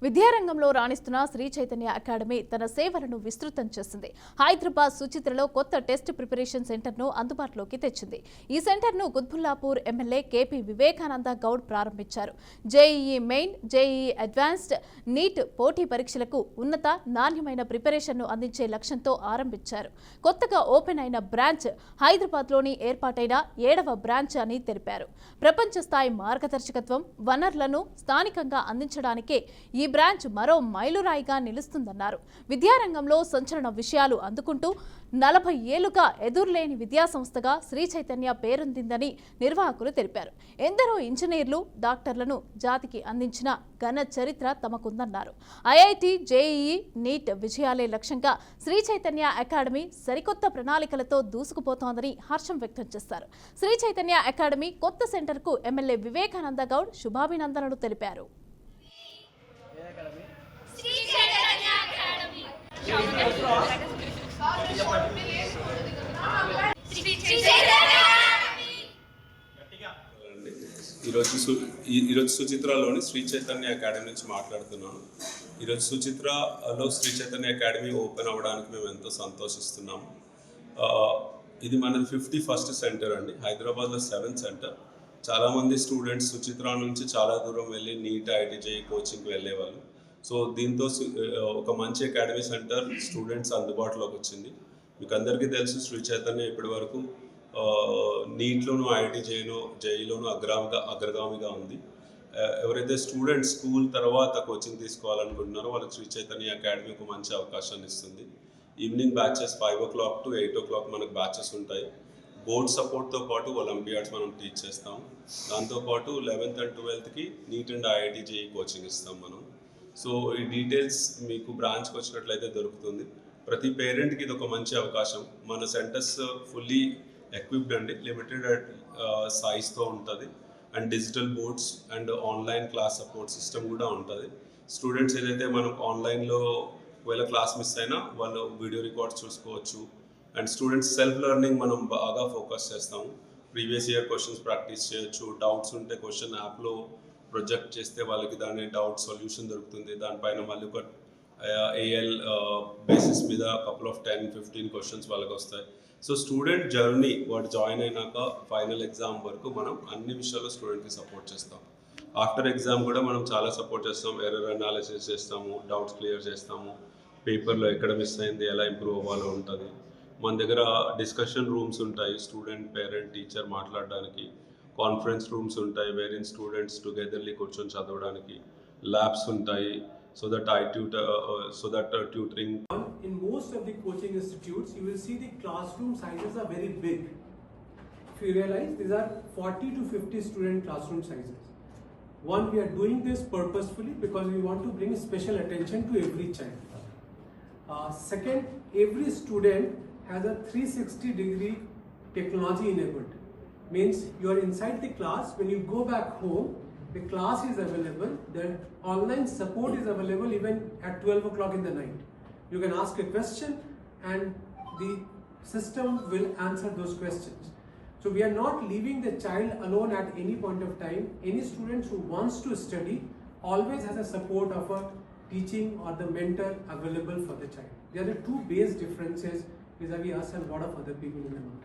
విద్యారంగంలో రాణిస్తున్న శ్రీ చైతన్య అకాడమీ తన సేవలను విస్తృతం చేసింది. హైదరాబాద్ సుచిత్రలో కొత్త టెస్ట్ ప్రిపరేషన్ సెంటర్ను అందుబాటులోకి తెచ్చింది. ఈ సెంటర్ను కుత్బుల్లాపూర్ ఎమ్మెల్యే కేపీ వివేకానంద గౌడ్ ప్రారంభించారు. JEE main, JEE advanced, NEET పోటీ పరీక్షలకు ఉన్నత నాణ్యమైన ప్రిపరేషన్ను అందించే లక్ష్యంతో ఆరంభించారు. కొత్తగా ఓపెన్ అయిన బ్రాంచ్ హైదరాబాద్లోని ఏర్పాటైన 7వ బ్రాంచ్ అని తెలిపారు. ప్రపంచ స్థాయి మార్గదర్శకత్వం, వనరులను స్థానికంగా అందించడానికే ఈ బ్రాంచ్ మరో మైలురాయిగా నిలుస్తుందన్నారు. విద్యారంగంలో సంచలన విషయాలు అందుకుంటూ 40 ఏళ్లుగా ఎదురులేని విద్యాసంస్థగా శ్రీ చైతన్య పేరొందిందని నిర్వాహకులు తెలిపారు. ఎందరో ఇంజనీర్లు, డాక్టర్లను జాతికి అందించిన ఘన చరిత్ర తమకుందన్నారు. ఐఐటి, జేఈఈ, నీట్ విజయాలే లక్ష్యంగా శ్రీ చైతన్య అకాడమీ సరికొత్త ప్రణాళికలతో దూసుకుపోతోందని హర్షం వ్యక్తం చేశారు. శ్రీ చైతన్య అకాడమీ కొత్త సెంటర్కు ఎమ్మెల్యే వివేకానంద గౌడ్ శుభాభినందనలు తెలిపారు. ఈరోజు సుచిత్రలోని శ్రీ చైతన్య అకాడమీ నుంచి మాట్లాడుతున్నాను. ఈరోజు సుచిత్రలో శ్రీ చైతన్య అకాడమీ ఓపెన్ అవ్వడానికి మేము ఎంతో సంతోషిస్తున్నాము. ఇది మనది 51st సెంటర్ అండి. హైదరాబాద్లో 7th సెంటర్. చాలామంది స్టూడెంట్స్ సుచిత్ర నుంచి చాలా దూరం వెళ్ళి నీట్, ఐఐటి, జేఈఈ కోచింగ్కి వెళ్ళేవాళ్ళు. సో దీంతో ఒక మంచి అకాడమీ సెంటర్ స్టూడెంట్స్ అందుబాటులోకి వచ్చింది. మీకు అందరికీ తెలుసు, శ్రీ చైతన్య ఇప్పటి వరకు నీట్లోను, ఐఐటి, జేఈలోను అగ్రగామిగా ఉంది. ఎవరైతే స్టూడెంట్స్ స్కూల్ తర్వాత కోచింగ్ తీసుకోవాలనుకుంటున్నారో వాళ్ళకి శ్రీ చైతన్య అకాడమీ ఒక మంచి అవకాశాన్ని ఇస్తుంది. Evening batches 5 o'clock to 8 o'clock మనకు బ్యాచెస్ ఉంటాయి. బోర్డ్ సపోర్ట్తో పాటు ఒలింపియాడ్స్ మనం టీచ్ చేస్తాం. దాంతోపాటు 11th and 12th NEET and IIT, JEE coaching ఇస్తాం మనం. సో ఈ డీటెయిల్స్ మీకు బ్రాంచ్కి వచ్చినట్లయితే దొరుకుతుంది. ప్రతి పేరెంట్కి ఇది ఒక మంచి అవకాశం. మన సెంటర్స్ ఫుల్లీ ఎక్విప్డ్ అండి, లిమిటెడ్ సైజ్తో ఉంటుంది. And digital boards and online class support system కూడా ఉంటుంది. స్టూడెంట్స్ ఏదైతే మనం ఆన్లైన్లో ఒకవేళ క్లాస్ మిస్ అయినా వాళ్ళు వీడియో రికార్డ్స్ చూసుకోవచ్చు. అండ్ స్టూడెంట్స్ సెల్ఫ్ లెర్నింగ్ మనం బాగా ఫోకస్ చేస్తాము. ప్రీవియస్ ఇయర్ క్వశ్చన్స్ ప్రాక్టీస్ చేయొచ్చు. డౌట్స్ ఉంటే క్వశ్చన్ యాప్లో ప్రొజెక్ట్ చేస్తే వాళ్ళకి దాని డౌట్ సొల్యూషన్ దొరుకుతుంది. దానిపైన మళ్ళీ ఒక ఏఎల్ బేసిస్ మీద కపుల్ ఆఫ్ 10-15 క్వశ్చన్స్ వాళ్ళకి వస్తాయి. సో స్టూడెంట్ జర్నీ వాడు జాయిన్ అయినాక ఫైనల్ ఎగ్జామ్ వరకు మనం అన్ని విషయాల్లో స్టూడెంట్కి సపోర్ట్ చేస్తాం. ఆఫ్టర్ ఎగ్జామ్ కూడా మనం చాలా సపోర్ట్ చేస్తాం. ఎర్రర్ అనాలిసిస్ చేస్తాము, డౌట్స్ క్లియర్ చేస్తాము, పేపర్లో ఎక్కడ మిస్ అయింది, ఎలా ఇంప్రూవ్ అవ్వాలో ఉంటుంది. మన దగ్గర డిస్కషన్ రూమ్స్ ఉంటాయి, స్టూడెంట్, పేరెంట్, టీచర్ మాట్లాడడానికి. కాన్ఫరెన్స్ రూమ్స్ ఉంటాయి, వేరిన్ స్టూడెంట్స్ టుగెదర్లీ కూర్చొని చదవడానికి. ల్యాబ్స్ ఉంటాయి, so that tutoring. In most of the coaching institutes, you will see the classroom sizes are very big. If you realize, these are 40 to 50 student classroom sizes. One, we are doing this purposefully because we want to bring special attention to every child. Second, every student has a 360-degree technology enabled. Means you are inside the class. When you go back home, the class is available. The online support is available even at 12 o'clock in the night. You can ask a question and the system will answer those questions. So we are not leaving the child alone at any point of time. Any student who wants to study always has a support of a teaching or the mentor available for the child. There are the two base differences vis-a-vis us and a lot of other people in the market.